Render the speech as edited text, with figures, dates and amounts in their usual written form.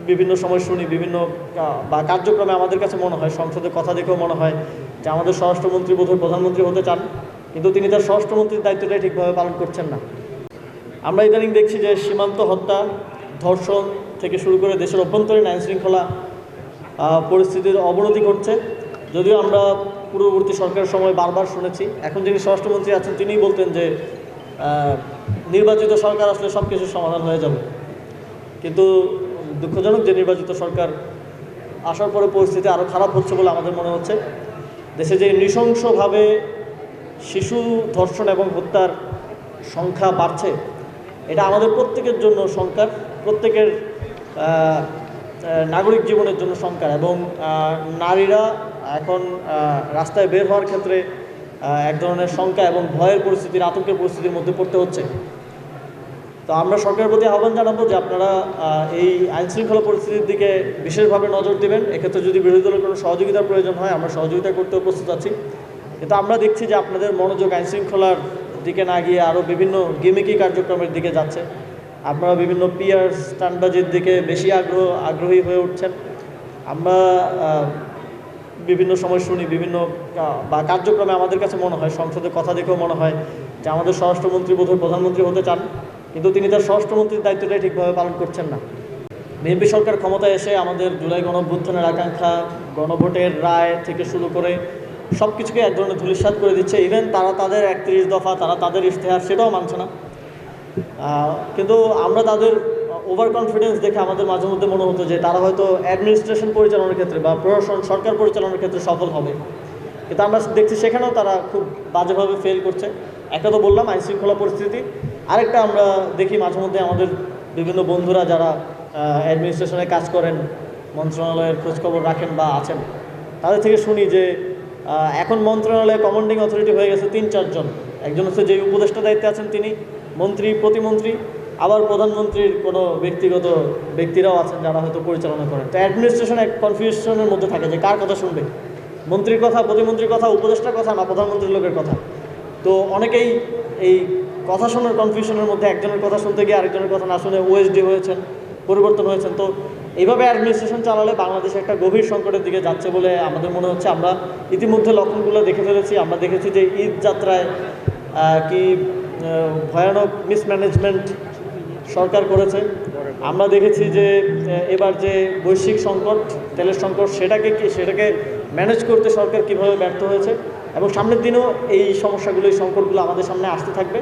বিভিন্ন সময় শুনি, বিভিন্ন বা কার্যক্রমে আমাদের কাছে মনে হয়, সংসদে কথা দেখেও মনে হয় যে আমাদের স্বরাষ্ট্রমন্ত্রী বোধহয় প্রধানমন্ত্রী হতে চান, কিন্তু তিনি তার স্বরাষ্ট্রমন্ত্রীর দায়িত্বটাই ঠিকভাবে পালন করছেন না। আমরা ইদানিং দেখছি যে সীমান্ত হত্যা, ধর্ষণ থেকে শুরু করে দেশের অভ্যন্তরীণ আইনশৃঙ্খলা পরিস্থিতির অবনতি ঘটছে। যদিও আমরা পূর্ববর্তী সরকারের সময় বারবার শুনেছি, এখন যিনি স্বরাষ্ট্রমন্ত্রী আছেন তিনিই বলতেন যে নির্বাচিত সরকার আসলে সব কিছুর সমাধান হয়ে যাবে। কিন্তু দুঃখজনক যে নির্বাচিত সরকার আসার পরে পরিস্থিতি আরও খারাপ হচ্ছে বলে আমাদের মনে হচ্ছে। দেশে যে নৃশংসভাবে শিশু ধর্ষণ এবং হত্যার সংখ্যা বাড়ছে, এটা আমাদের প্রত্যেকের জন্য সংকট, প্রত্যেকের নাগরিক জীবনের জন্য সংকট। এবং নারীরা এখন রাস্তায় বের হওয়ার ক্ষেত্রে এক ধরনের শঙ্কা এবং ভয়ের পরিস্থিতির, আতঙ্কের পরিস্থিতির মধ্যে পড়তে হচ্ছে। তো আমরা সরকারের প্রতি আহ্বান জানাবো যে আপনারা এই আইনশৃঙ্খলা পরিস্থিতির দিকে বিশেষভাবে নজর দেবেন। এক্ষেত্রে যদি বিরোধী দলের কোনো সহযোগিতার প্রয়োজন হয়, আমরা সহযোগিতা করতেও প্রস্তুত আছি। কিন্তু আমরা দেখছি যে আপনাদের মনোযোগ আইনশৃঙ্খলার দিকে না গিয়ে আরও বিভিন্ন গিমিকি কার্যক্রমের দিকে যাচ্ছে। আপনারা বিভিন্ন পিয়ার স্টান্টবাজির দিকে বেশি আগ্রহী হয়ে উঠছেন। আমরা বিভিন্ন সময় শুনি, বিভিন্ন বা কার্যক্রমে আমাদের কাছে মনে হয়, সংসদে কথা দেখেও মনে হয় যে আমাদের স্বরাষ্ট্রমন্ত্রী বোধহয় প্রধানমন্ত্রী হতে চান, কিন্তু তিনি তার স্বরাষ্ট্রমন্ত্রীর দায়িত্বটাই ঠিকভাবে পালন করছেন না। বিএনপি সরকার ক্ষমতায় এসে আমাদের জুলাই গণঅভ্যুত্থানের আকাঙ্ক্ষা, গণভোটের রায় থেকে শুরু করে সব কিছুকে এক ধরনের ধূলিসাৎ করে দিচ্ছে। ইভেন তারা তাদের 31 দফা, তারা তাদের ইশতেহার, সেটাও মানছে না। কিন্তু আমরা তাদের ওভার কনফিডেন্স দেখে আমাদের মাঝে মধ্যে মনে হতো যে তারা হয়তো অ্যাডমিনিস্ট্রেশন পরিচালনার ক্ষেত্রে বা প্রশাসন, সরকার পরিচালনার ক্ষেত্রে সফল হবে, কিন্তু আমরা দেখছি সেখানেও তারা খুব বাজেভাবে ফেল করছে। একটা তো বললাম আইনশৃঙ্খলা পরিস্থিতি, আরেকটা আমরা দেখি মাঝে মধ্যে আমাদের বিভিন্ন বন্ধুরা যারা অ্যাডমিনিস্ট্রেশনে কাজ করেন, মন্ত্রণালয়ের খোঁজখবর রাখেন বা আছেন, তাদের থেকে শুনি যে এখন মন্ত্রণালয়ে কমান্ডিং অথরিটি হয়ে গেছে 3-4 জন। একজন হচ্ছে যে উপদেষ্টা দায়িত্বে আছেন তিনি, মন্ত্রী, প্রতিমন্ত্রী, আবার প্রধানমন্ত্রীর কোনো ব্যক্তিগত ব্যক্তিরাও আছেন যারা হয়তো পরিচালনা করেন। তো অ্যাডমিনিস্ট্রেশন এক কনফিউশনের মধ্যে থাকে যে কার কথা শুনবে, মন্ত্রীর কথা, প্রতিমন্ত্রীর কথা, উপদেষ্টার কথা, না প্রধানমন্ত্রীর লোকের কথা। তো অনেকেই এই কথা শোনার কনফিউশনের মধ্যে একজনের কথা শুনতে গিয়ে আরেকজনের কথা না শুনে ওএসডি হয়েছেন, পরিবর্তন হয়েছেন। তো এইভাবে অ্যাডমিনিস্ট্রেশন চালালে বাংলাদেশ একটা গভীর সংকটের দিকে যাচ্ছে বলে আমাদের মনে হচ্ছে। আমরা ইতিমধ্যে লক্ষণগুলো দেখে ফেলেছি। আমরা দেখেছি যে ঈদ যাত্রায় কি ভয়ানক মিসম্যানেজমেন্ট সরকার করেছে। আমরা দেখেছি যে এবার যে বৈশ্বিক সংকট, তেলের সংকট, সেটাকে ম্যানেজ করতে সরকার কীভাবে ব্যর্থ হয়েছে, এবং সামনের দিনেও এই সমস্যাগুলো, এই সংকটগুলো আমাদের সামনে আসতে থাকবে।